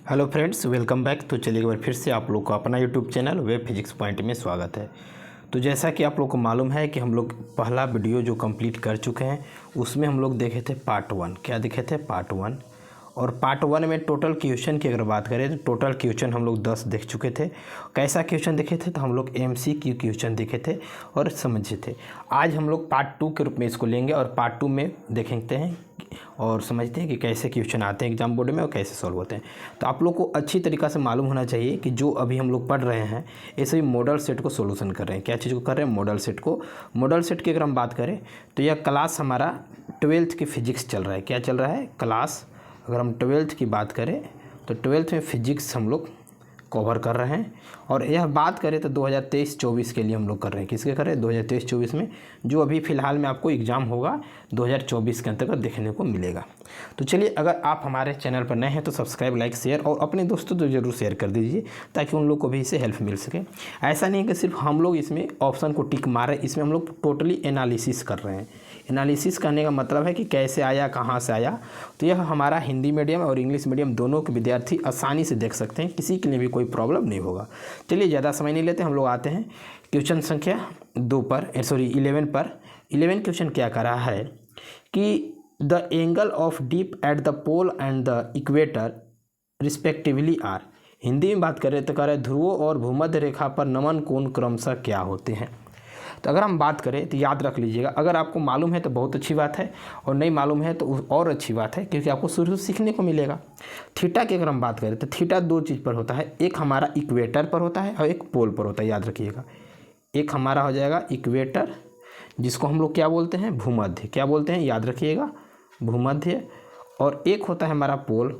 Hello friends, welcome back. तो चलिए एक बार फिर से आप लोग को अपना YouTube channel web physics point में स्वागत है। तो जैसा कि आप लोग को मालूम है कि हम लोग पहला वीडियो जो कंप्लीट कर चुके हैं उसमें हम लोग देखे थे पार्ट 1। क्या देखे थे? पार्ट 1। और पार्ट 1 में टोटल क्वेश्चन की अगर बात करें तो टोटल क्वेश्चन हम लोग 10 देख चुके थे। कैसा क्वेश्चन देखे थे? तो हम लोग MCQ क्वेश्चन देखे थे और समझे थे। आज हम लोग पार्ट 2 के रूप में इसको लेंगे और पार्ट 2 में देखेंगे हैं और समझते हैं कि कैसे क्वेश्चन आते हैं एग्जाम बोर्ड में और कैसे सॉल्व होते हैं। तो आप लोग को अच्छी तरीक़ा से मालूम होना चाहिए कि जो अभी हम लोग पढ़ रहे हैं ये सभी मॉडल सेट को सोल्यूशन कर रहे हैं। क्या चीज़ को कर रहे हैं? मॉडल सेट को। मॉडल सेट की अगर हम बात करें तो यह क्लास हमारा 12th की फिजिक्स चल रहा है। क्या चल रहा है? क्लास। अगर हम 12th की बात करें तो 12th में फिजिक्स हम लोग कवर कर रहे हैं। और यह बात करें तो 2023-24 के लिए हम लोग कर रहे हैं। किसके कर रहे हैं? 2023-24 में, जो अभी फ़िलहाल में आपको एग्ज़ाम होगा 2024 के अंतर्गत देखने को मिलेगा। तो चलिए, अगर आप हमारे चैनल पर नए हैं तो सब्सक्राइब, लाइक, शेयर और अपने दोस्तों तो ज़रूर शेयर कर दीजिए ताकि उन लोग को भी इससे हेल्प मिल सके। ऐसा नहीं कि सिर्फ हम लोग इसमें ऑप्शन को टिक मारें, इसमें हम लोग टोटली एनालिसिस कर रहे हैं। एनालिसिस करने का मतलब है कि कैसे आया, कहाँ से आया। तो यह हमारा हिंदी मीडियम और इंग्लिश मीडियम दोनों के विद्यार्थी आसानी से देख सकते हैं, किसी के लिए भी कोई प्रॉब्लम नहीं होगा। चलिए ज़्यादा समय नहीं लेते, हम लोग आते हैं क्वेश्चन संख्या 11 पर। 11 क्वेश्चन क्या कर रहा है कि the angle of dip at the pole and the equator respectively are. Hindi में बात करें तो कह रहे ध्रुवों और भूमध्य रेखा पर नमन कोण क्रमशः क्या होते हैं। तो अगर हम बात करें तो याद रख लीजिएगा, अगर आपको मालूम है तो बहुत अच्छी बात है और नहीं मालूम है तो और अच्छी बात है, क्योंकि आपको शुरू से सीखने को मिलेगा। थीटा की अगर हम बात करें तो थीटा दो चीज़ पर होता है, एक हमारा इक्वेटर पर होता है और एक पोल पर होता है। याद रखिएगा, एक हमारा हो जाएगा इक्वेटर जिसको हम लोग क्या बोलते हैं? भूमध्य। क्या बोलते हैं? याद रखिएगा, भूमध्य। और एक होता है हमारा पोल,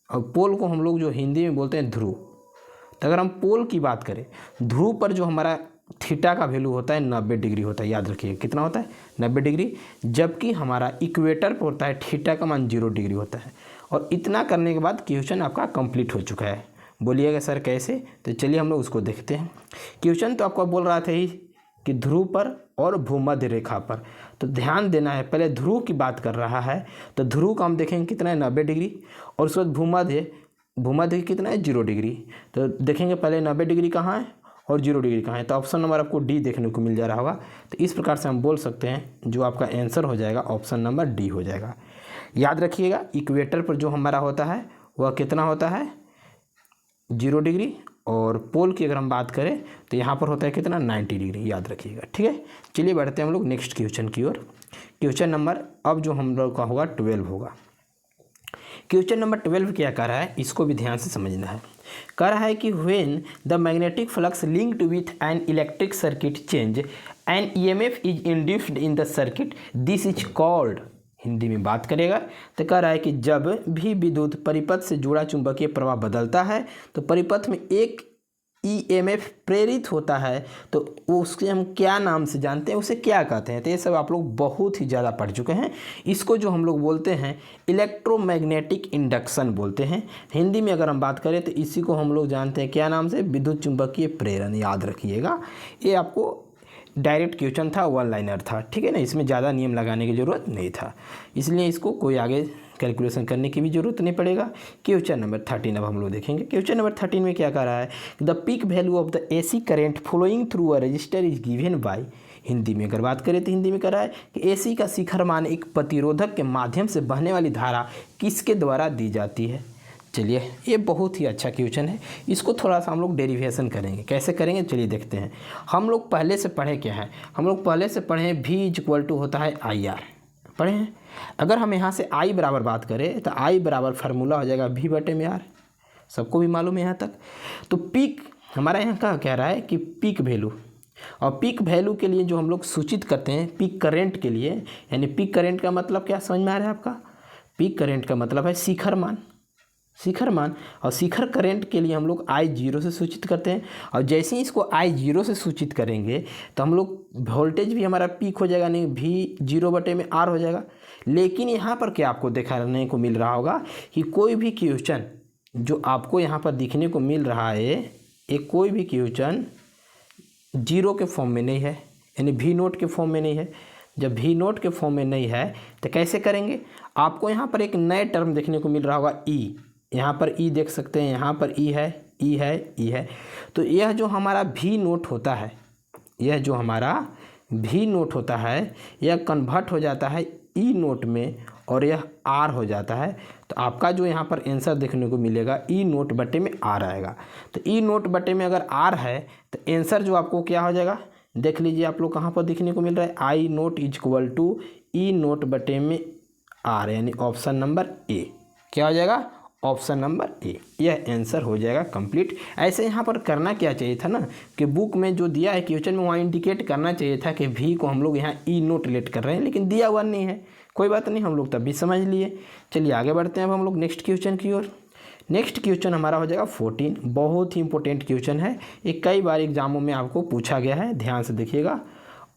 और पोल को हम लोग जो हिंदी में बोलते हैं ध्रुव। तो अगर हम पोल की बात करें, ध्रुव पर जो हमारा थीटा का वैल्यू होता है 90 डिग्री होता है। याद रखिए कितना होता है? 90 डिग्री। जबकि हमारा इक्वेटर पर होता है थीटा का मान 0 डिग्री होता है। और इतना करने के बाद क्वेश्चन आपका कंप्लीट हो चुका है। बोलिएगा सर कैसे? तो चलिए हम लोग उसको देखते हैं। क्वेश्चन तो आपको बोल रहा था ही कि ध्रुव पर और भूमध्य रेखा पर। तो ध्यान देना है, पहले ध्रुव की बात कर रहा है तो ध्रुव का हम देखेंगे कितना है? 90 डिग्री। और उसके बाद भूमध्य कितना है? 0 डिग्री। तो देखेंगे पहले 90 डिग्री कहाँ है और 0 डिग्री कहाँ है। तो ऑप्शन नंबर आपको डी देखने को मिल जा रहा होगा। तो इस प्रकार से हम बोल सकते हैं जो आपका आंसर हो जाएगा ऑप्शन नंबर डी हो जाएगा। याद रखिएगा, इक्वेटर पर जो हमारा होता है वह कितना होता है? 0 डिग्री। और पोल की अगर हम बात करें तो यहाँ पर होता है कितना? 90 डिग्री। याद रखिएगा, ठीक है। चलिए बढ़ते हैं हम लोग नेक्स्ट क्वेश्चन की ओर। क्वेश्चन नंबर अब जो हम लोग का होगा 12 होगा। क्वेश्चन नंबर 12 क्या कह रहा है, इसको भी ध्यान से समझना है। कह रहा है कि when the magnetic flux linked with an electric circuit change an EMF is induced in the circuit, this is called. Hindi में बात करेगा तो कह रहा है कि जब भी विद्युत परिपथ से जुड़ा चुंबकीय प्रवाह बदलता है तो परिपथ में एक EMF प्रेरित होता है, तो उसके हम क्या नाम से जानते हैं, उसे क्या कहते हैं? तो ये सब आप लोग बहुत ही ज़्यादा पढ़ चुके हैं। इसको जो हम लोग बोलते हैं इलेक्ट्रोमैग्नेटिक इंडक्शन बोलते हैं। हिंदी में अगर हम बात करें तो इसी को हम लोग जानते हैं क्या नाम से? विद्युत चुंबकीय प्रेरण। याद रखिएगा, ये आपको डायरेक्ट क्वेश्चन था, वन लाइनर था, ठीक है ना। इसमें ज़्यादा नियम लगाने की ज़रूरत नहीं था, इसलिए इसको कोई आगे कैलकुलेशन करने की भी जरूरत नहीं पड़ेगा। क्वेश्चन नंबर 13 अब हम लोग देखेंगे। क्वेश्चन नंबर 13 में क्या कह रहा है? The peak value of the AC current flowing through a resistor is given by. Hindi में अगर बात करें तो हिंदी में कह रहा है कि AC का शिखर मान एक प्रतिरोधक के माध्यम से बहने वाली धारा किसके द्वारा दी जाती है। चलिए, ये बहुत ही अच्छा क्वेश्चन है। इसको थोड़ा सा हम लोग डेरिवेशन करेंगे। कैसे करेंगे चलिए देखते हैं। हम लोग पहले से पढ़े क्या है? हम लोग पहले से पढ़े V होता है IR, पढ़े हैं। अगर हम यहाँ से I बराबर बात करें तो I बराबर फार्मूला हो जाएगा V/R। सबको भी मालूम है यहाँ तक। तो पीक हमारा यहाँ का कह रहा है कि पीक वैल्यू, और पीक वैल्यू के लिए जो हम लोग सूचित करते हैं पीक करंट के लिए, यानी पीक करंट का मतलब क्या समझ में आ रहा है आपका? पीक करंट का मतलब है शिखर मान। शिखर मान और शिखर करंट के लिए हम लोग I0 से सूचित करते हैं। और जैसे ही इसको I0 से सूचित करेंगे तो हम लोग वोल्टेज भी हमारा पीक हो जाएगा, नहीं V0/R हो जाएगा। लेकिन यहाँ पर क्या आपको दिखाने को मिल रहा होगा कि कोई भी क्वेश्चन जो आपको यहाँ पर दिखने को मिल रहा है, एक कोई भी क्वेश्चन 0 के फॉर्म में नहीं है, यानी V0 के फॉर्म में नहीं है। जब V0 के फॉर्म में नहीं है तो कैसे करेंगे? आपको यहाँ पर एक नए टर्म देखने को मिल रहा होगा ई। यहाँ पर ई देख सकते हैं, यहाँ पर ई है, ई है, ई है। तो यह जो हमारा भी नोट होता है, यह जो हमारा भी नोट होता है, यह कन्वर्ट हो जाता है ई नोट में और यह आर हो जाता है। तो आपका जो यहाँ पर आंसर देखने को मिलेगा ई नोट बटे में आर आएगा। तो ई नोट बटे में अगर आर है तो आंसर जो आपको क्या हो जाएगा, देख लीजिए आप लोग कहाँ पर देखने को मिल रहा है, I naught is equal to E naught बटे में आर, यानी ऑप्शन नंबर ए क्या हो जाएगा, ऑप्शन नंबर ए, यह आंसर हो जाएगा कंप्लीट। ऐसे यहाँ पर करना क्या चाहिए था ना, कि बुक में जो दिया है क्वेश्चन में वहाँ इंडिकेट करना चाहिए था कि भी को हम लोग यहाँ ई नोट लेट कर रहे हैं, लेकिन दिया हुआ नहीं है। कोई बात नहीं, हम लोग तब भी समझ लिए। चलिए आगे बढ़ते हैं अब हम लोग नेक्स्ट क्वेश्चन की ओर। नेक्स्ट क्वेश्चन हमारा हो जाएगा 14, बहुत ही इंपॉर्टेंट क्वेश्चन है, ये कई बार एग्जामों में आपको पूछा गया है, ध्यान से देखिएगा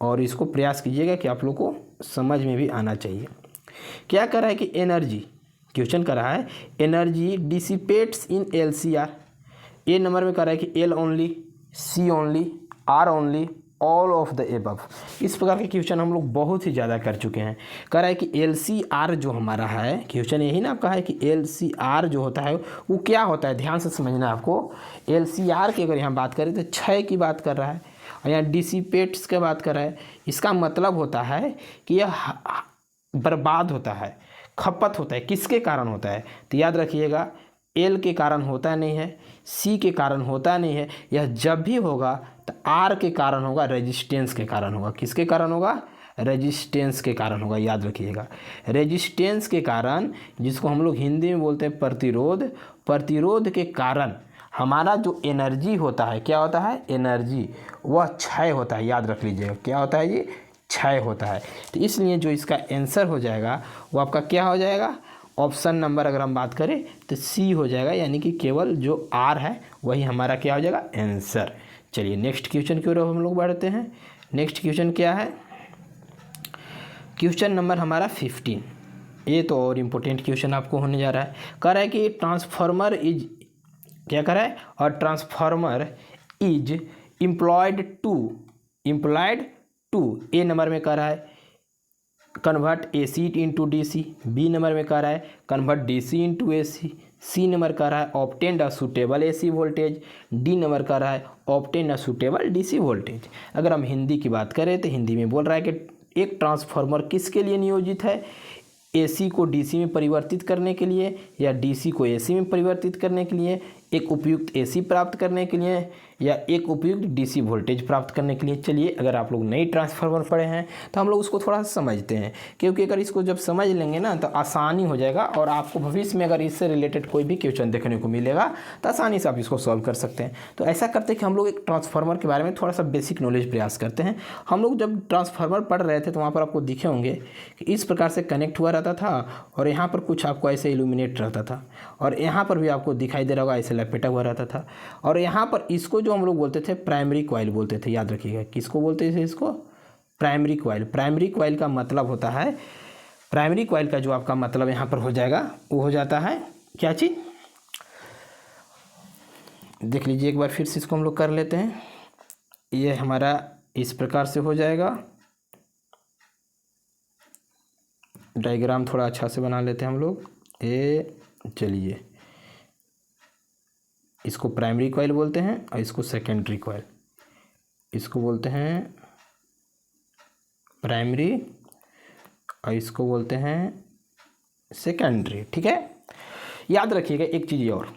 और इसको प्रयास कीजिएगा कि आप लोग को समझ में भी आना चाहिए। क्या कर रहा है कि एनर्जी, क्वेश्चन कर रहा है एनर्जी डिसिपेट्स इन LCR, ए नंबर में कर रहा है कि L only, C only, R only, all of the above. इस प्रकार के क्वेश्चन हम लोग बहुत ही ज़्यादा कर चुके हैं। कह रहा है कि LCR जो हमारा है, क्वेश्चन यही ना आपका है कि LCR जो होता है वो क्या होता है, ध्यान से समझना है आपको। LCR की अगर यहाँ बात करें तो क्षय की बात कर रहा है और यहाँ डिसिपेट्स की बात कर रहा है। इसका मतलब होता है कि यह बर्बाद होता है, खपत होता है। किसके कारण होता है, तो याद रखिएगा एल के कारण होता नहीं है, सी के कारण होता नहीं है, यह जब भी होगा तो आर के कारण होगा, रेजिस्टेंस के कारण होगा। किसके कारण होगा, रेजिस्टेंस के कारण होगा, याद रखिएगा। रेजिस्टेंस के कारण, जिसको हम लोग हिंदी में बोलते हैं प्रतिरोध, प्रतिरोध के कारण हमारा जो एनर्जी होता है, क्या होता है, एनर्जी, वह क्षय होता है। याद रख लीजिएगा क्या होता है, ये क्षय होता है। तो इसलिए जो इसका आंसर हो जाएगा वो आपका क्या हो जाएगा, ऑप्शन नंबर अगर हम बात करें तो सी हो जाएगा, यानी कि केवल जो आर है वही हमारा क्या हो जाएगा, आंसर। चलिए नेक्स्ट क्वेश्चन की ओर हम लोग बढ़ते हैं। नेक्स्ट क्वेश्चन क्या है, क्वेश्चन नंबर हमारा 15। ये तो और इम्पोर्टेंट क्वेश्चन आपको होने जा रहा है। कह रहा है कि ट्रांसफार्मर इज, क्या कर रहा है, और transformer is employed to A number में कह रहा है convert AC into DC, B number में कह रहा है convert DC into AC, C number कह रहा है obtain a suitable AC voltage, D number कह रहा है obtain a suitable DC voltage. अगर हम हिंदी की बात करें तो हिंदी में बोल रहा है कि एक ट्रांसफार्मर किसके लिए नियोजित है, AC को DC में परिवर्तित करने के लिए या DC को AC में परिवर्तित करने के लिए, एक उपयुक्त AC प्राप्त करने के लिए या एक उपयुक्त DC वोल्टेज प्राप्त करने के लिए। चलिए अगर आप लोग नई ट्रांसफार्मर पढ़े हैं तो हम लोग उसको थोड़ा सा समझते हैं, क्योंकि अगर इसको जब समझ लेंगे ना तो आसानी हो जाएगा और आपको भविष्य में अगर इससे रिलेटेड कोई भी क्वेश्चन देखने को मिलेगा तो आसानी से आप इसको सॉल्व कर सकते हैं। तो ऐसा करते हैं कि हम लोग एक ट्रांसफार्मर के बारे में थोड़ा सा बेसिक नॉलेज प्रयास करते हैं। हम लोग जब ट्रांसफार्मर पढ़ रहे थे तो वहाँ पर आपको दिखे होंगे कि इस प्रकार से कनेक्ट हुआ रहता था और यहाँ पर कुछ आपको ऐसे इल्यूमिनेट रहता था और यहाँ पर भी आपको दिखाई दे रहा होगा ऐसे लपेटा हुआ रहता था। और यहाँ पर इसको जो हम लोग बोलते थे प्राइमरी कॉइल बोलते थे, याद रखिएगा किसको बोलते थे, इसको प्राइमरी कॉइल। प्राइमरी कॉइल का मतलब होता है, प्राइमरी कॉइल का जो आपका मतलब यहाँ पर हो जाएगा वो हो जाता है क्या चीज़, देख लीजिए एक बार फिर से इसको हम लोग कर लेते हैं। ये हमारा इस प्रकार से हो जाएगा, डायग्राम थोड़ा अच्छा से बना लेते हैं हम लोग। ये चलिए इसको प्राइमरी कॉइल बोलते हैं और इसको सेकेंडरी कॉइल, इसको बोलते हैं प्राइमरी और इसको बोलते हैं सेकेंडरी। ठीक है, याद रखिएगा एक चीज़ और,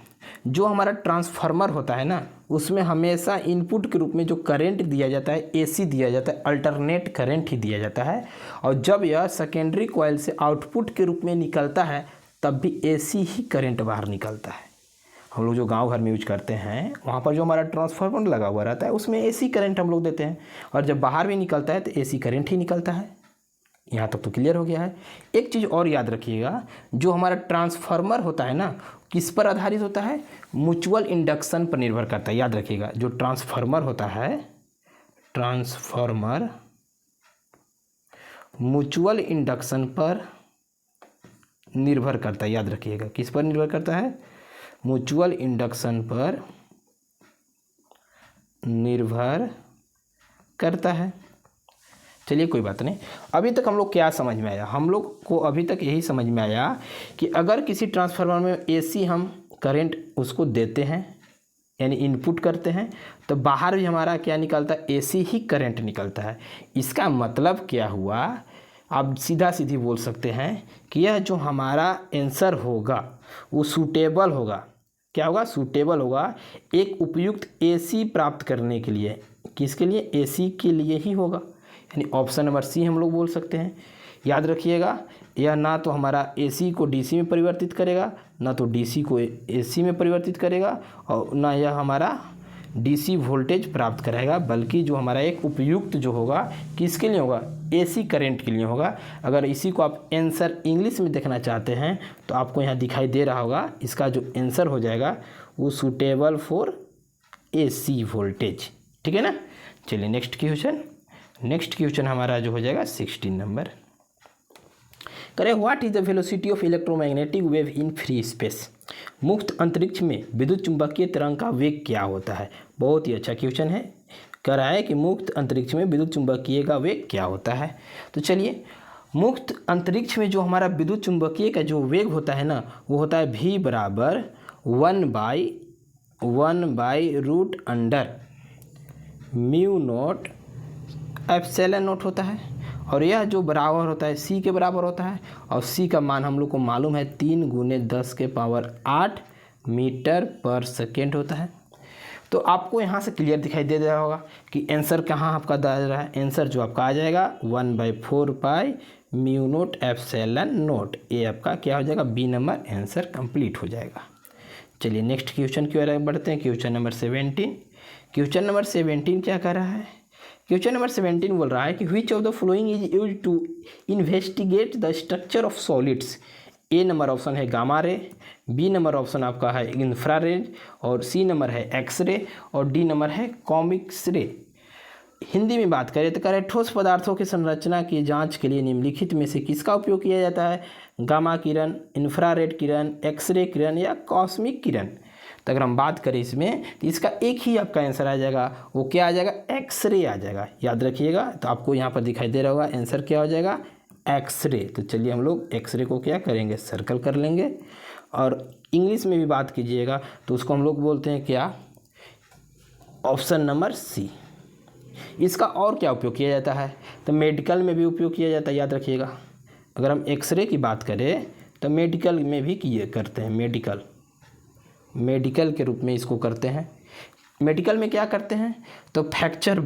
जो हमारा ट्रांसफार्मर होता है ना उसमें हमेशा इनपुट के रूप में जो करंट दिया जाता है AC दिया जाता है, अल्टरनेट करंट ही दिया जाता है। और जब यह सेकेंडरी कॉइल से आउटपुट के रूप में निकलता है तब भी AC ही करंट बाहर निकलता है। हम लोग जो गांव घर में यूज करते हैं वहाँ पर जो हमारा ट्रांसफार्मर लगा हुआ रहता है उसमें AC करंट हम लोग देते हैं और जब बाहर भी निकलता है तो AC करंट ही निकलता है। यहाँ तक तो क्लियर हो गया है। एक चीज़ और याद रखिएगा, जो हमारा ट्रांसफार्मर होता है ना किस पर आधारित होता है, म्यूचुअल इंडक्शन पर निर्भर करता है। याद रखिएगा जो ट्रांसफार्मर होता है, ट्रांसफार्मर म्यूचुअल इंडक्शन पर निर्भर करता है। याद रखिएगा किस पर निर्भर करता है, म्यूचुअल इंडक्शन पर निर्भर करता है। चलिए कोई बात नहीं, अभी तक हम लोग क्या समझ में आया, हम लोग को अभी तक यही समझ में आया कि अगर किसी ट्रांसफार्मर में AC हम करंट उसको देते हैं यानी इनपुट करते हैं तो बाहर भी हमारा क्या निकलता है, एसी ही करंट निकलता है। इसका मतलब क्या हुआ, आप सीधा सीधी बोल सकते हैं कि यह जो हमारा आंसर होगा वो सूटेबल होगा। क्या होगा, सूटेबल होगा एक उपयुक्त एसी प्राप्त करने के लिए। किसके लिए, एसी के लिए ही होगा, यानी ऑप्शन नंबर सी हम लोग बोल सकते हैं। याद रखिएगा, यह ना तो हमारा एसी को डीसी में परिवर्तित करेगा, ना तो डीसी को एसी में परिवर्तित करेगा, और ना यह हमारा डीसी वोल्टेज प्राप्त कराएगा, बल्कि जो हमारा एक उपयुक्त जो होगा किसके लिए होगा, एसी करंट के लिए होगा। अगर इसी को आप आंसर इंग्लिश में देखना चाहते हैं तो आपको यहाँ दिखाई दे रहा होगा, इसका जो आंसर हो जाएगा वो सूटेबल फॉर एसी वोल्टेज। ठीक है ना। चलिए नेक्स्ट क्वेश्चन हमारा जो हो जाएगा 16 नंबर। करें, what is the velocity of electromagnetic wave in free space. मुक्त अंतरिक्ष में विद्युत चुंबकीय तरंग का वेग क्या होता है। बहुत ही अच्छा क्वेश्चन है। कह रहा है कि मुक्त अंतरिक्ष में विद्युत चुंबकीय का वेग क्या होता है। तो चलिए, मुक्त अंतरिक्ष में जो हमारा विद्युत चुंबकीय का जो वेग होता है ना, वो होता है v बराबर 1/√अंडर म्यू नॉट एप्सिलॉन नॉट होता है, और यह जो बराबर होता है c के बराबर होता है, और c का मान हम लोग को मालूम है 3 × 10⁸ मीटर पर सेकेंड होता है। तो आपको यहाँ से क्लियर दिखाई दे रहा होगा कि आंसर कहाँ आपका दे रहा है। आंसर जो आपका आ जाएगा 1/4 म्यू नॉट एप्सिलॉन नॉट। ये आपका क्या हो जाएगा, बी नंबर आंसर कंप्लीट हो जाएगा। चलिए नेक्स्ट क्वेश्चन की ओर बढ़ते हैं। क्वेश्चन नंबर 17 क्या कर रहा है। क्वेश्चन नंबर 17 बोल रहा है कि which of the following is use to investigate the structure of solids. A number option है gamma ray, B number option आपका है इंफ्रारेड, और सी नंबर है एक्सरे, और डी नंबर है कॉमिक्स रे। हिंदी में बात करें तो कह रहे ठोस पदार्थों की संरचना की जांच के लिए निम्नलिखित में से किसका उपयोग किया जाता है। गामा किरण, इंफ्रारेड किरण, एक्सरे किरण या कॉस्मिक किरण। तो अगर हम बात करें इसमें तो इसका एक ही आपका आंसर आ जाएगा, वो क्या आ जाएगा, एक्सरे आ जाएगा। याद रखिएगा, तो आपको यहाँ पर दिखाई दे रहा होगा आंसर क्या हो जाएगा, एक्सरे। तो चलिए हम लोग एक्सरे को क्या करेंगे, सर्कल कर लेंगे। और इंग्लिश में भी बात कीजिएगा तो उसको हम लोग बोलते हैं क्या, ऑप्शन नंबर सी। इसका और क्या उपयोग किया जाता है, तो मेडिकल में भी उपयोग किया जाता है। याद रखिएगा, अगर हम एक्सरे की बात करें तो मेडिकल में भी किए करते हैं, मेडिकल के रूप में इसको करते हैं। मेडिकल में क्या करते हैं, तो फ्रैक्चर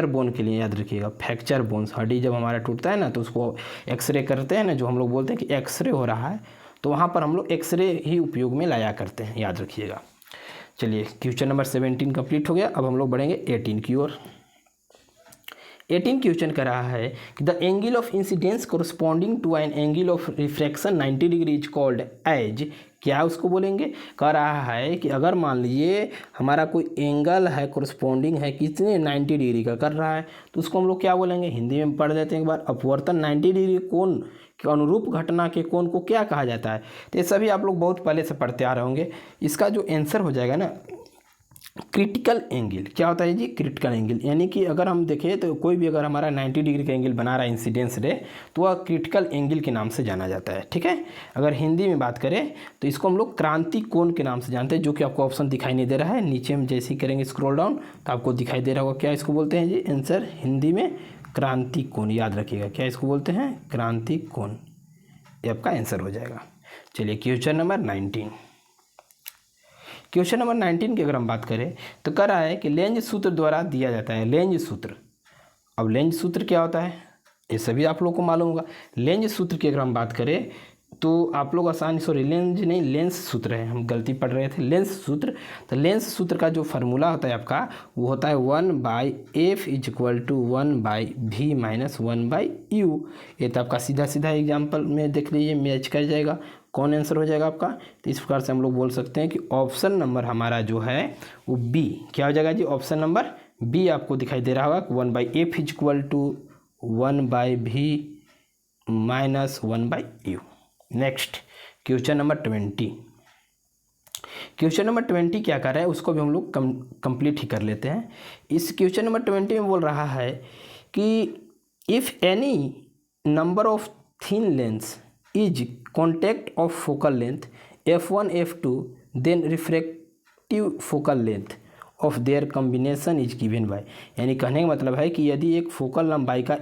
बोन के लिए याद रखिएगा, फ्रैक्चर बोन्स, हड्डी जब हमारा टूटता है ना तो उसको एक्सरे करते हैं ना, जो हम लोग बोलते हैं कि एक्सरे हो रहा है, तो वहाँ पर हम लोग एक्सरे ही उपयोग में लाया करते हैं। याद रखिएगा। चलिए क्वेश्चन नंबर 17 कंप्लीट हो गया। अब हम लोग बढ़ेंगे 18 की ओर। 18 क्वेश्चन कर रहा है कि the angle of incidence corresponding to an angle of refraction 90 degree is called as. क्या उसको बोलेंगे, कह रहा है कि अगर मान लीजिए हमारा कोई एंगल है कोरस्पॉन्डिंग है कितने 90 डिग्री का कर रहा है, तो उसको हम लोग क्या बोलेंगे, हिंदी में पढ़ लेते हैं एक बार। अपवर्तन 90 डिग्री कोण के अनुरूप घटना के कोण को क्या कहा जाता है। तो ये सभी आप लोग बहुत पहले से पढ़ते आ रहे होंगे। इसका जो आंसर हो जाएगा ना, क्रिटिकल एंगल। क्या होता है जी, क्रिटिकल एंगल, यानी कि अगर हम देखें तो कोई भी अगर हमारा 90 डिग्री का एंगल बना रहा है इंसिडेंस रे, तो वह क्रिटिकल एंगल के नाम से जाना जाता है। ठीक है। अगर हिंदी में बात करें तो इसको हम लोग क्रांति कोण के नाम से जानते हैं, जो कि आपको ऑप्शन दिखाई नहीं दे रहा है। नीचे हम जैसे ही करेंगे स्क्रॉल डाउन तो आपको दिखाई दे रहा होगा क्या इसको बोलते हैं जी, आंसर हिंदी में क्रांति कोण। याद रखिएगा क्या इसको बोलते हैं, क्रांति कोण। ये आपका आंसर हो जाएगा। चलिए क्वेश्चन नंबर 19 की अगर हम बात करें तो कह रहा है कि लेंज सूत्र द्वारा दिया जाता है। लेंज सूत्र, अब लेंज सूत्र क्या होता है ये सभी आप लोग को मालूम होगा। लेंज सूत्र की अगर हम बात करें तो आप लोग आसानी से, लेंस सूत्र है, हम गलती पढ़ रहे थे, लेंस सूत्र। तो लेंस सूत्र का जो फार्मूला होता है आपका, वो होता है 1/f = 1/v - 1/u। ये तो आपका सीधा एग्जाम्पल में देख लीजिए मैच कर जाएगा। कौन आंसर हो जाएगा आपका, तो इस प्रकार से हम लोग बोल सकते हैं कि ऑप्शन नंबर हमारा जो है वो बी। क्या हो जाएगा जी, ऑप्शन नंबर बी आपको दिखाई दे रहा होगा। 1/f = 1/v - 1/u। Next question number 20। Question number 20 क्या कर रहा है उसको भी हम लोग कंप्लीट ही कर लेते हैं। इस क्वेश्चन नंबर 20 में बोल रहा है कि if any number of thin lens is contact of focal length F1 F2 then refractive focal length of their combination is given by, यानी कहने का मतलब है कि यदि एक फोकल लंबाई का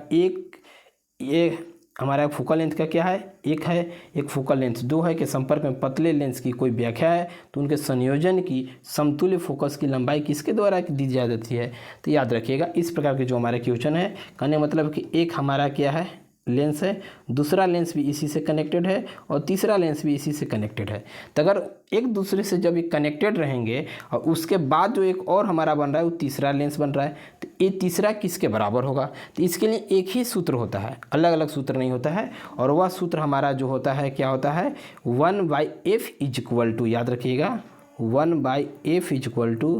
ये हमारा फोकल लेंथ का क्या है, एक फोकल लेंथ, दो है कि संपर्क में पतले लेंस की कोई व्याख्या है तो उनके संयोजन की समतुल्य फोकस की लंबाई किसके द्वारा दी जाती है। तो याद रखिएगा इस प्रकार के जो हमारा क्वेश्चन है, कहने मतलब कि एक हमारा क्या है लेंस है, दूसरा लेंस भी इसी से कनेक्टेड है और तीसरा लेंस भी इसी से कनेक्टेड है। तो अगर एक दूसरे से जब ये कनेक्टेड रहेंगे और उसके बाद जो एक और हमारा बन रहा है वो तीसरा लेंस बन रहा है, तो ये तीसरा किसके बराबर होगा। तो इसके लिए एक ही सूत्र होता है, अलग अलग सूत्र नहीं होता है, और वह सूत्र हमारा जो होता है क्या होता है 1/f इज इक्वल टू, याद रखिएगा 1/f is equal to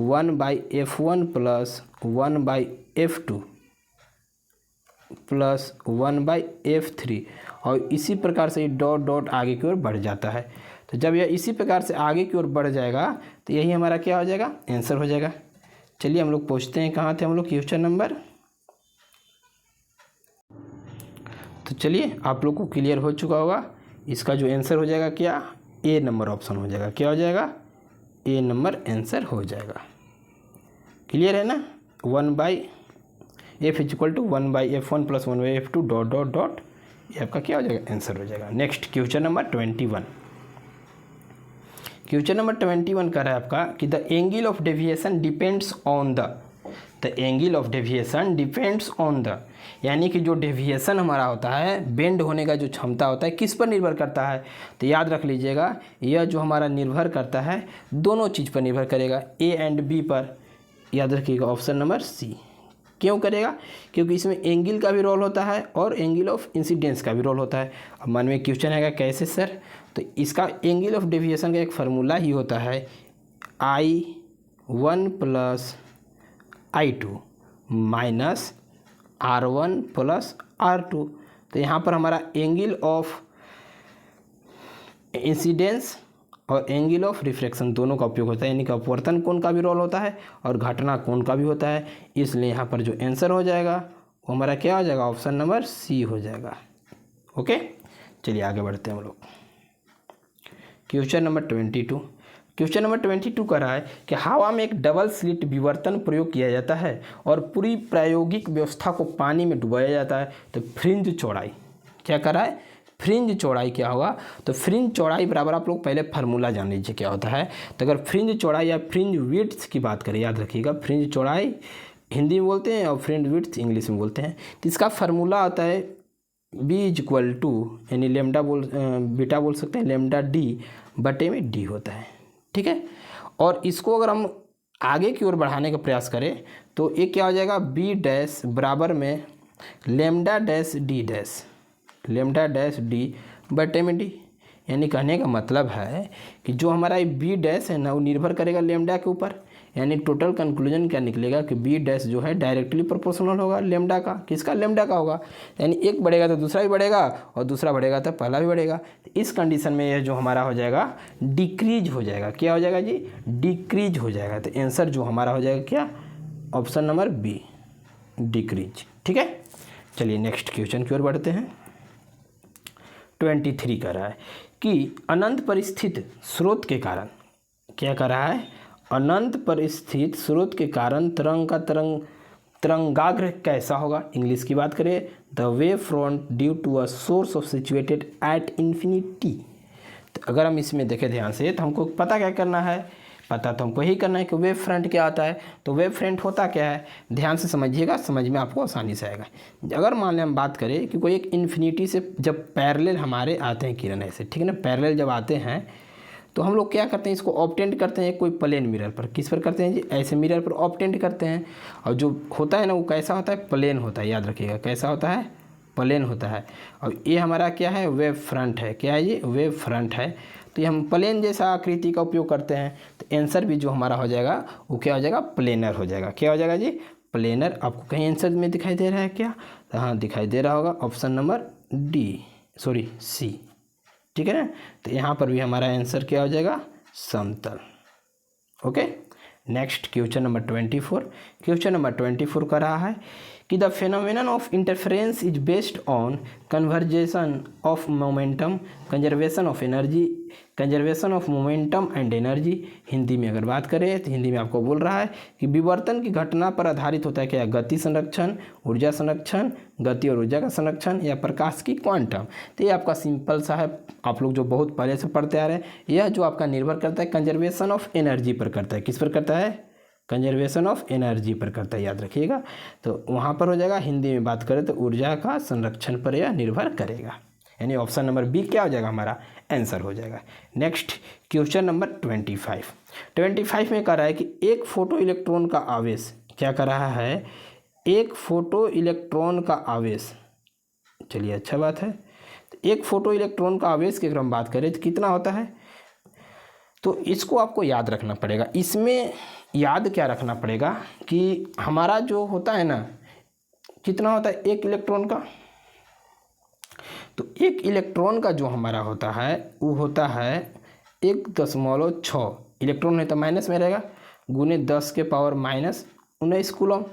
1/f1 plus 1/f2 plus 1/f3, और इसी प्रकार से डॉट डॉट आगे की ओर बढ़ जाता है। तो जब यह इसी प्रकार से आगे की ओर बढ़ जाएगा तो यही हमारा क्या हो जाएगा, आंसर हो जाएगा। चलिए हम लोग पूछते हैं, कहाँ थे हम लोग, क्वेश्चन नंबर। तो चलिए आप लोग को क्लियर हो चुका होगा, इसका जो आंसर हो जाएगा क्या, ए नंबर ऑप्शन हो जाएगा। क्या हो जाएगा, ए नंबर आंसर हो जाएगा। क्लियर है ना, 1/f is equal to 1/f1 plus 1/f2 dot dot dot, ये आपका क्या हो जाएगा, आंसर हो जाएगा। Next question number 21। Question number 21 कर रहा है आपका कि the angle of deviation depends on the angle of deviation depends on the, यानी कि जो डेविएशन हमारा होता है, बेंड होने का जो क्षमता होता है, किस पर निर्भर करता है। तो याद रख लीजिएगा यह जो हमारा निर्भर करता है दोनों चीज़ पर निर्भर करेगा, ए एंड बी पर। याद रखिएगा ऑप्शन नंबर सी। क्यों करेगा, क्योंकि इसमें एंगल का भी रोल होता है और एंगल ऑफ इंसिडेंस का भी रोल होता है। अब मन में क्वेश्चन आएगा कैसे सर, तो इसका एंगल ऑफ डेविएशन का एक फार्मूला ही होता है I1 plus I2 minus R1 plus R2। तो यहाँ पर हमारा एंगल ऑफ इंसिडेंस और एंगल ऑफ रिफ्रैक्शन दोनों का उपयोग होता है, यानी कि अपवर्तन कोण का भी रोल होता है और घटना कोण का भी होता है। इसलिए यहाँ पर जो आंसर हो जाएगा वो हमारा क्या हो जाएगा, ऑप्शन नंबर सी हो जाएगा। ओके, चलिए आगे बढ़ते हैं हम लोग। Question number 22। क्वेश्चन नंबर 22 कह रहा है कि हवा में एक डबल स्लिट विवर्तन प्रयोग किया जाता है और पूरी प्रायोगिक व्यवस्था को पानी में डुबाया जाता है। तो फ्रिंज चौड़ाई क्या कर रहा है, फ्रिंज चौड़ाई क्या होगा। तो फ्रिंज चौड़ाई बराबर आप लोग पहले फार्मूला जान लीजिए क्या होता है। तो अगर फ्रिंज चौड़ाई या फ्रिंज विड्थ की बात करें, याद रखिएगा फ्रिंज चौड़ाई हिंदी में बोलते हैं और फ्रिंज विड्थ इंग्लिश में बोलते हैं। तो इसका फार्मूला आता है B इज इक्वल टू, यानी लेमडा बीटा बोल सकते हैं, लेमडा डी बटे में डी होता है, ठीक है। और इसको अगर हम आगे की ओर बढ़ाने का प्रयास करें तो एक क्या हो जाएगा, बी डैश बराबर में lambda dash D dash, lambda dash D बटे में डी। यानी कहने का मतलब है कि जो हमारा ये बी डैश है ना वो निर्भर करेगा लेमडा के ऊपर, यानी टोटल कंक्लूजन क्या निकलेगा कि बी डैश जो है डायरेक्टली प्रोपोर्शनल होगा लेमडा का, किसका, लेमडा का होगा। यानी एक बढ़ेगा तो दूसरा भी बढ़ेगा और दूसरा बढ़ेगा तो पहला भी बढ़ेगा। इस कंडीशन में यह जो हमारा हो जाएगा डिक्रीज हो जाएगा। क्या हो जाएगा जी, डिक्रीज हो जाएगा। तो आंसर जो हमारा हो जाएगा क्या, ऑप्शन नंबर बी, डिक्रीज, ठीक है। चलिए नेक्स्ट क्वेश्चन की ओर बढ़ते हैं। 23 कर रहा है कि अनंत परिस्थित स्रोत के कारण, क्या कर रहा है, अनंत परिस्थित स्रोत के कारण तरंग का तरंगाग्र कैसा होगा। इंग्लिश की बात करें, the wave front due to a source of situated at infinity. तो अगर हम इसमें देखें ध्यान से तो हमको पता क्या करना है, पता तो हमको यही करना है कि वेव फ्रंट क्या आता है। तो वेव फ्रंट होता क्या है, ध्यान से समझिएगा, समझ में आपको आसानी से आएगा। अगर मान लें हम बात करें कि कोई एक इन्फिनिटी से जब पैरेलल हमारे आते हैं किरण ऐसे, ठीक है ना, पैरेलल जब आते हैं तो हम लोग क्या करते हैं, इसको ऑब्टेंड करते हैं कोई प्लेन मिरर पर। किस पर करते हैं जी, ऐसे मिरर पर ऑब्टेंड करते हैं। और जो होता है ना वो कैसा होता है, प्लेन होता है। याद रखिएगा कैसा होता है, प्लेन होता है। और ये हमारा क्या है, वेव फ्रंट है। क्या है ये, वेव फ्रंट है। तो ये हम प्लेन जैसा आकृति का उपयोग करते हैं। तो आंसर भी जो हमारा हो जाएगा वो क्या हो जाएगा, प्लेनर हो जाएगा। क्या हो जाएगा जी, प्लेनर। आपको कहीं आंसर में दिखाई दे रहा है क्या, तो हाँ दिखाई दे रहा होगा, ऑप्शन नंबर सी, ठीक है ना। तो यहाँ पर भी हमारा आंसर क्या हो जाएगा, समतल। Okay, next question number 24। Question number 24 का रहा है कि the phenomenon of interference is based on conversation of momentum, conservation of energy, conservation of momentum and energy. Hindi में अगर बात करें तो हिंदी में आपको बोल रहा है कि विवर्तन की घटना पर आधारित होता है क्या, गति संरक्षण, ऊर्जा संरक्षण, गति और ऊर्जा का संरक्षण, या प्रकाश की क्वांटम। तो ये आपका सिंपल सा है, आप लोग जो बहुत पहले से पढ़ते आ रहे हैं। यह जो आपका निर्भर करता है कंजर्वेशन ऑफ एनर्जी पर करता है, किस पर करता है, कंजर्वेशन ऑफ एनर्जी पर करता है, याद रखिएगा। तो वहाँ पर हो जाएगा, हिंदी में बात करें तो ऊर्जा का संरक्षण पर यह निर्भर करेगा, यानी ऑप्शन नंबर बी क्या हो जाएगा, हमारा आंसर हो जाएगा। नेक्स्ट क्वेश्चन नंबर 25 में कह रहा है कि एक फोटो इलेक्ट्रॉन का आवेश, क्या कर रहा है, एक फोटो इलेक्ट्रॉन का आवेश, चलिए अच्छा बात है। तो एक फोटो इलेक्ट्रॉन का आवेश की अगर हम बात करें तो कितना होता है, तो इसको आपको याद रखना पड़ेगा। इसमें याद क्या रखना पड़ेगा कि हमारा जो होता है ना, कितना होता है एक इलेक्ट्रॉन का, तो एक इलेक्ट्रॉन का जो हमारा होता है वो होता है 1.6 इलेक्ट्रॉन है तो माइनस में रहेगा, गुने 10 के पावर -19 कूलम।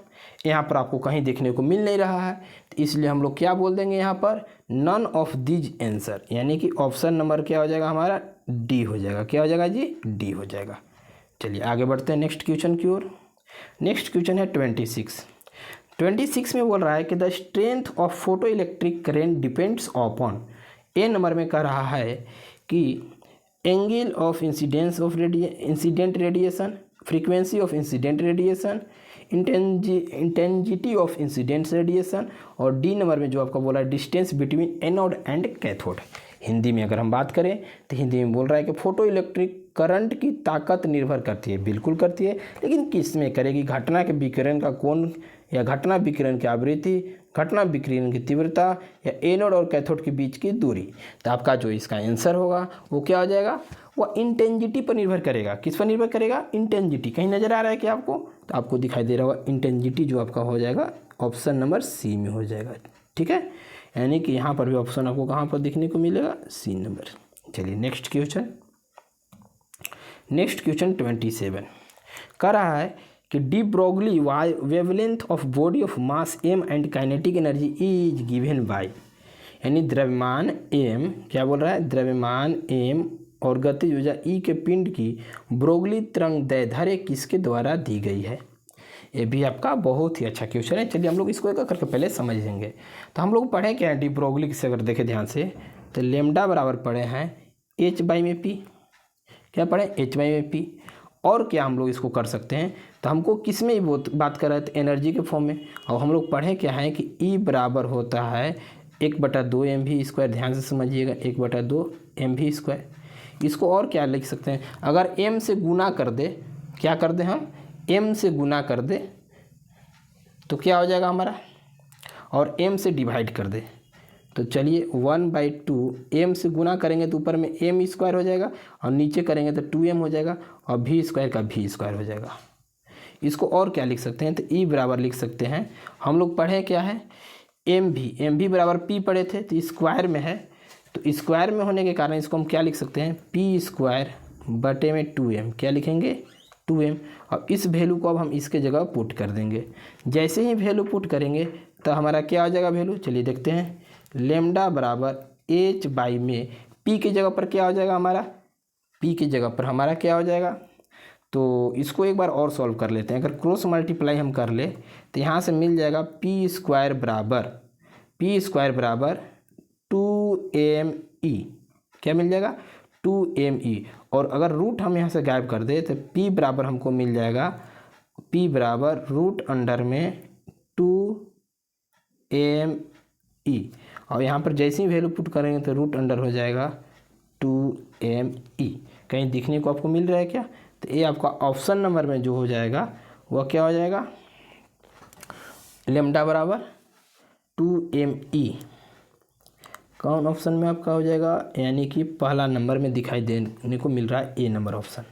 यहाँ पर आपको कहीं देखने को मिल नहीं रहा है, तो इसलिए हम लोग क्या बोल देंगे यहाँ पर, नन ऑफ दीज आंसर, यानी कि ऑप्शन नंबर क्या हो जाएगा हमारा, डी हो जाएगा। क्या हो जाएगा जी, डी हो जाएगा। चलिए आगे बढ़ते हैं नेक्स्ट क्वेश्चन की ओर। नेक्स्ट क्वेश्चन है 26 में बोल रहा है कि the strength of photo electric current depends upon, A number में कह रहा है कि angle of incidence of incident radiation, frequency of incident radiation, intensity of incident radiation, और डी नंबर में जो आपका बोला है distance between anode and cathode. Hindi में अगर हम बात करें तो हिंदी में बोल रहा है कि फोटो इलेक्ट्रिक करंट की ताकत निर्भर करती है, बिल्कुल करती है, लेकिन किस में करेगी, घटना के विकिरण का कोण, या घटना विकिरण की आवृत्ति, घटना विकिरण की तीव्रता, या एनोड और कैथोड के बीच की दूरी। तो आपका जो इसका आंसर होगा वो क्या हो जाएगा, वो इंटेंसिटी पर निर्भर करेगा। किस पर निर्भर करेगा, इंटेंसिटी। कहीं नज़र आ रहा है कि आपको, तो आपको दिखाई दे रहा होगा इंटेंसिटी जो आपका हो जाएगा ऑप्शन नंबर सी में हो जाएगा। ठीक है, यानी कि यहाँ पर भी ऑप्शन आपको कहाँ पर देखने को मिलेगा, सी नंबर। चलिए नेक्स्ट क्वेश्चन 27 कह रहा है कि de Broglie wavelength of body of mass m and kinetic energy is given by, यानी द्रव्यमान m, क्या बोल रहा है, द्रव्यमान m और गतिज ऊर्जा E के पिंड की ब्रोगली तरंग दैर्ध्य किसके द्वारा दी गई है। ये भी आपका बहुत ही अच्छा क्वेश्चन है। चलिए हम लोग इसको एक करके पहले समझेंगे। तो हम लोग पढ़े क्या है, डी ब्रोगली से अगर देखें ध्यान से, तो लेमडा बराबर पढ़े हैं h/p, क्या पढ़े, h/p। और क्या हम लोग इसको कर सकते हैं, तो हमको किस में बात कर रहे थे, एनर्जी के फॉर्म में। और हम लोग पढ़े क्या है कि E बराबर होता है 1/2 mv²। ध्यान से समझिएगा, 1/2 mv²। इसको और क्या लिख सकते हैं, अगर m से गुना कर दे, क्या कर दे हम, m से गुना कर दे तो क्या हो जाएगा हमारा, और m से डिवाइड कर दे तो चलिए 1/2 m से गुना करेंगे तो ऊपर में m² हो जाएगा, और नीचे करेंगे तो 2m हो जाएगा, और v² का v² हो जाएगा। इसको और क्या लिख सकते हैं, तो E बराबर लिख सकते हैं, हम लोग पढ़े क्या है, mv बराबर p पढ़े थे, तो स्क्वायर में है, तो स्क्वायर में होने के कारण इसको हम क्या लिख सकते हैं, p² बटे में 2m, क्या लिखेंगे, 2m। और इस वैल्यू को अब हम इसके जगह पुट कर देंगे। जैसे ही वैल्यू पुट करेंगे तो हमारा क्या हो जाएगा वैल्यू, चलिए देखते हैं, लेमडा बराबर h/ में p की जगह पर क्या हो जाएगा हमारा, p की जगह पर हमारा क्या हो जाएगा। तो इसको एक बार और सॉल्व कर लेते हैं। अगर क्रॉस मल्टीप्लाई हम कर ले तो यहाँ से मिल जाएगा p² बराबर 2me, क्या मिल जाएगा, 2me। और अगर रूट हम यहाँ से गायब कर दे तो p बराबर हमको मिल जाएगा, p बराबर √2me। और यहाँ पर जैसे ही वैल्यू पुट करेंगे तो √अंडर हो जाएगा 2me। कहीं दिखने को आपको मिल रहा है क्या, तो ये आपका ऑप्शन नंबर में जो हो जाएगा वह क्या हो जाएगा, लेमडा बराबर 2me। कौन ऑप्शन में आपका हो जाएगा, यानी कि पहला नंबर में दिखाई देने को मिल रहा है ए नंबर ऑप्शन।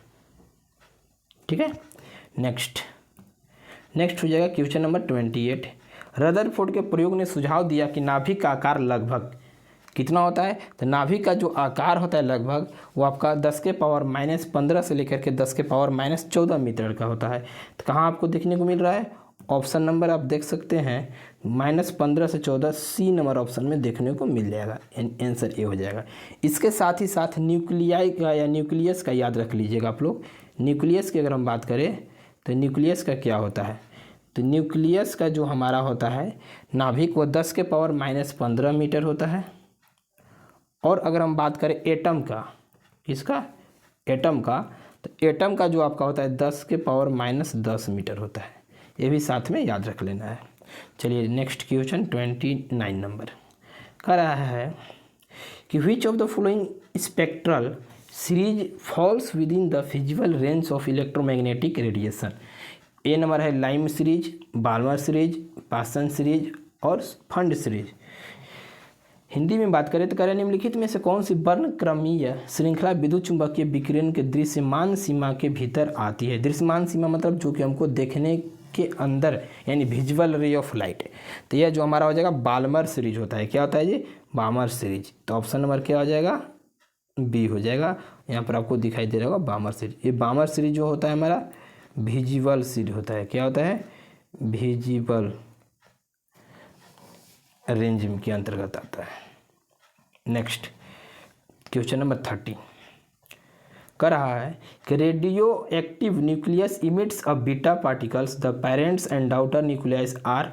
ठीक है, नेक्स्ट हो जाएगा क्वेश्चन नंबर 28। रदरफोर्ड के प्रयोग ने सुझाव दिया कि नाभिक का आकार लगभग कितना होता है, तो नाभिक का जो आकार होता है लगभग वो आपका 10 के पावर -15 से लेकर के 10 के पावर -14 मीटर का होता है। तो कहाँ आपको देखने को मिल रहा है, ऑप्शन नंबर आप देख सकते हैं -15 से 14 सी नंबर ऑप्शन में देखने को मिल जाएगा, आंसर ए हो जाएगा। इसके साथ ही साथ न्यूक्लियाई का या न्यूक्लियस का याद रख लीजिएगा आप लोग। न्यूक्लियस की अगर हम बात करें तो न्यूक्लियस का क्या होता है, तो न्यूक्लियस का जो हमारा होता है नाभिक वो 10 के पावर -15 मीटर होता है। और अगर हम बात करें एटम का, किसका, एटम का, तो एटम का जो आपका होता है 10 के पावर -10 मीटर होता है। ये भी साथ में याद रख लेना है। चलिए नेक्स्ट क्वेश्चन 29 नंबर कह रहा है कि which of the following spectral series falls within the visible range of electromagnetic radiation. A number है Lyman series, Balmer series, Paschen series और फंड सीरीज। हिंदी में बात करें तो कह रहे निम्नलिखित में से कौन सी वर्णक्रमीय श्रृंखला विद्युत चुंबकीय विकिरण के दृश्यमान सीमा के भीतर आती है। दृश्यमान सीमा मतलब जो कि हमको देखने के अंदर, यानी विजुअल रे ऑफ लाइट। तो यह जो हमारा हो जाएगा बाल्मर सीरीज होता है। क्या होता है जी, बाल्मर सीरीज। तो ऑप्शन नंबर क्या हो जाएगा, बी हो जाएगा। यहाँ पर आपको दिखाई दे रहा होगा बाल्मर सीरीज। ये बाल्मर सीरीज जो होता है हमारा विजुअल सीरीज होता है। क्या होता है, विजुअल रेंज के अंतर्गत आता है। नेक्स्ट क्वेश्चन नंबर 30 कह रहा है कि radioactive nucleus emits a beta particles, the parents and daughter nucleus are.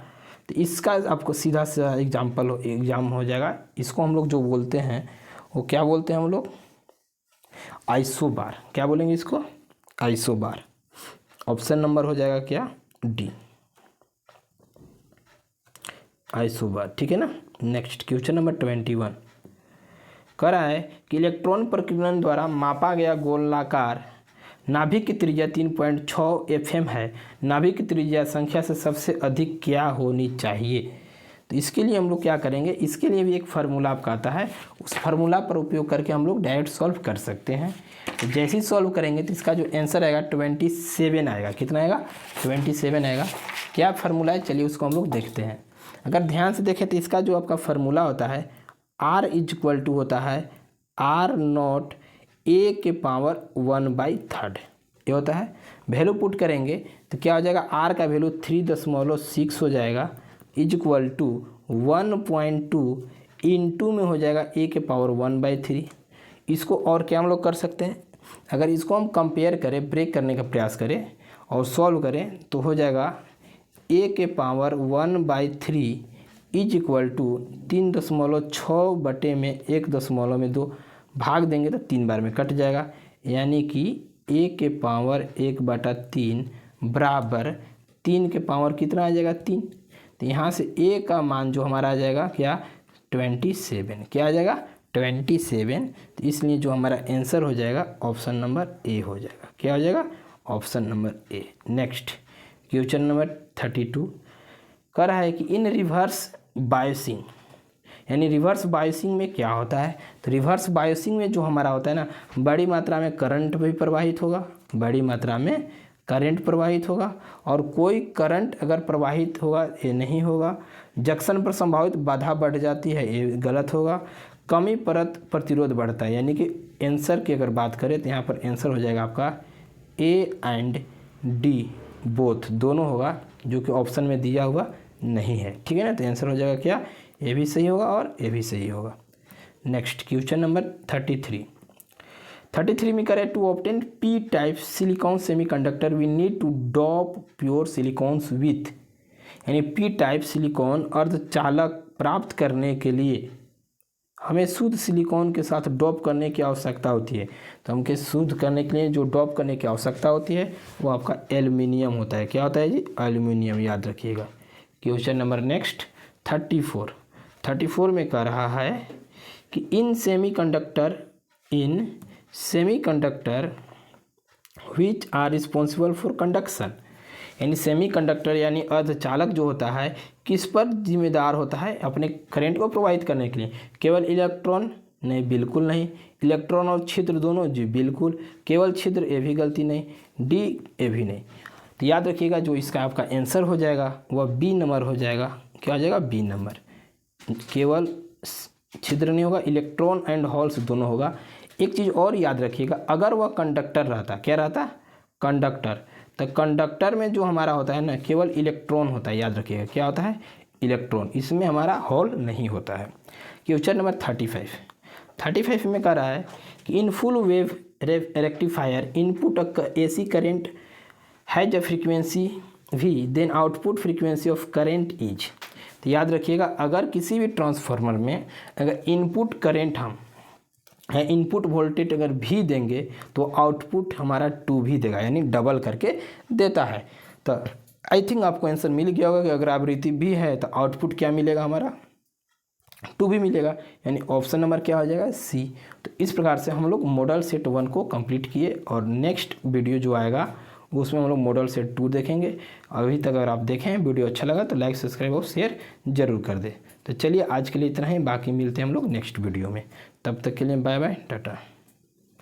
तो इसका आपको सीधा सा एग्जाम हो जाएगा। इसको हम लोग जो बोलते हैं वो क्या बोलते हैं हम लोग, आइसोबार। क्या बोलेंगे इसको, आइसोबार। ऑप्शन नंबर हो जाएगा क्या, डी, आइसोबार। ठीक है ना। नेक्स्ट क्वेश्चन नंबर 21 कह रहा है कि इलेक्ट्रॉन प्रकीर्णन द्वारा मापा गया गोलाकार नाभिक की त्रिज्या 3.6 FM है। नाभिक की त्रिज्या संख्या से सबसे अधिक क्या होनी चाहिए। तो इसके लिए हम लोग क्या करेंगे, इसके लिए भी एक फार्मूला आपका आता है। उस फार्मूला पर उपयोग करके हम लोग डायरेक्ट सॉल्व कर सकते हैं। तो जैसे ही सॉल्व करेंगे तो इसका जो आंसर आएगा 27 आएगा। कितना आएगा, 27 आएगा। क्या फार्मूला है, चलिए उसको हम लोग देखते हैं। अगर ध्यान से देखें तो इसका जो आपका फार्मूला होता है R = होता है R0 A के पावर 1/3। ये होता है। वैल्यू पुट करेंगे तो क्या हो जाएगा, R का वैल्यू 3.6 हो जाएगा = 1.2 इंटू में हो जाएगा A के पावर 1/3। इसको और क्या हम लोग कर सकते हैं, अगर इसको हम कंपेयर करें, ब्रेक करने का प्रयास करें और सॉल्व करें तो हो जाएगा A के पावर 1/3 = 3.6 बटे में 1.2 भाग देंगे तो 3 बार में कट जाएगा। यानी कि A के पावर 1/3 बराबर 3 के पावर कितना आ जाएगा, 3। तो यहाँ से A का मान जो हमारा आ जाएगा क्या, 27। क्या आ जाएगा, 27। तो इसलिए जो हमारा आंसर हो जाएगा ऑप्शन नंबर ए हो जाएगा। क्या हो जाएगा, option number A. Next question number 32 कह रहा है कि इन रिवर्स बायसिंग, यानी रिवर्स बायसिंग में क्या होता है। तो रिवर्स बायसिंग में जो हमारा होता है ना, बड़ी मात्रा में करंट भी प्रवाहित होगा, बड़ी मात्रा में करंट प्रवाहित होगा। और कोई करंट अगर प्रवाहित होगा ये नहीं होगा। जंक्शन पर संभावित बाधा बढ़ जाती है, ये गलत होगा। कमी परत प्रतिरोध बढ़ता है। यानी कि आंसर की अगर बात करें तो यहाँ पर आंसर हो जाएगा आपका ए एंड डी बोथ, दोनों होगा, जो कि ऑप्शन में दिया हुआ नहीं है। ठीक है ना। तो आंसर हो जाएगा क्या, ए भी सही होगा और ए भी सही होगा। नेक्स्ट क्वेश्चन नंबर 33 में करें to obtain P type silicon semiconductor we need to dope pure silicons with, यानी पी टाइप सिलिकॉन अर्धचालक प्राप्त करने के लिए हमें शुद्ध सिलिकॉन के साथ डॉप करने की आवश्यकता होती है। तो हमके शुद्ध करने के लिए जो डॉप करने की आवश्यकता होती है वो आपका एल्युमिनियम होता है। क्या होता है जी, एल्युमिनियम, याद रखिएगा। क्वेश्चन नंबर नेक्स्ट 34 में कह रहा है कि in semiconductor which are responsible for conduction, यानी सेमीकंडक्टर यानी अर्धचालक जो होता है किस पर जिम्मेदार होता है अपने करंट को प्रवाहित करने के लिए। केवल इलेक्ट्रॉन, नहीं, बिल्कुल नहीं। इलेक्ट्रॉन और छिद्र दोनों, जी बिल्कुल। केवल छिद्र, ये भी गलती नहीं। डी, ये भी नहीं। तो याद रखिएगा जो इसका आपका आंसर हो जाएगा वह बी नंबर हो जाएगा। क्या हो जाएगा, बी नंबर। केवल छिद्र नहीं होगा, इलेक्ट्रॉन एंड होल्स दोनों होगा। एक चीज़ और याद रखिएगा, अगर वह कंडक्टर रहता, क्या रहता, कंडक्टर, तो कंडक्टर में जो हमारा होता है ना केवल इलेक्ट्रॉन होता है, याद रखिएगा क्या होता है, इलेक्ट्रॉन, इसमें हमारा होल नहीं होता है। क्वेश्चन नंबर 35 में कह रहा है कि in full wave rectifier input AC current has a frequency V then output frequency of current is. तो याद रखिएगा अगर किसी भी ट्रांसफार्मर में अगर इनपुट करंट हम इनपुट वोल्टेज अगर भी देंगे तो आउटपुट हमारा 2 भी देगा, यानी डबल करके देता है। तो आई थिंक आपको आंसर मिल गया होगा कि अगर आवृत्ति भी है तो आउटपुट क्या मिलेगा, हमारा 2 भी मिलेगा, यानी ऑप्शन नंबर क्या हो जाएगा, C। तो इस प्रकार से हम लोग मॉडल सेट 1 को कंप्लीट किए और नेक्स्ट वीडियो जो आएगा उसमें हम लोग मॉडल सेट 2 देखेंगे। अभी तक अगर आप देखें वीडियो अच्छा लगा तो लाइक सब्सक्राइब और शेयर जरूर कर दें। तो चलिए आज के लिए इतना ही, बाकी मिलते हैं हम लोग नेक्स्ट वीडियो में। तब तक के लिए बाय बाय, टाटा।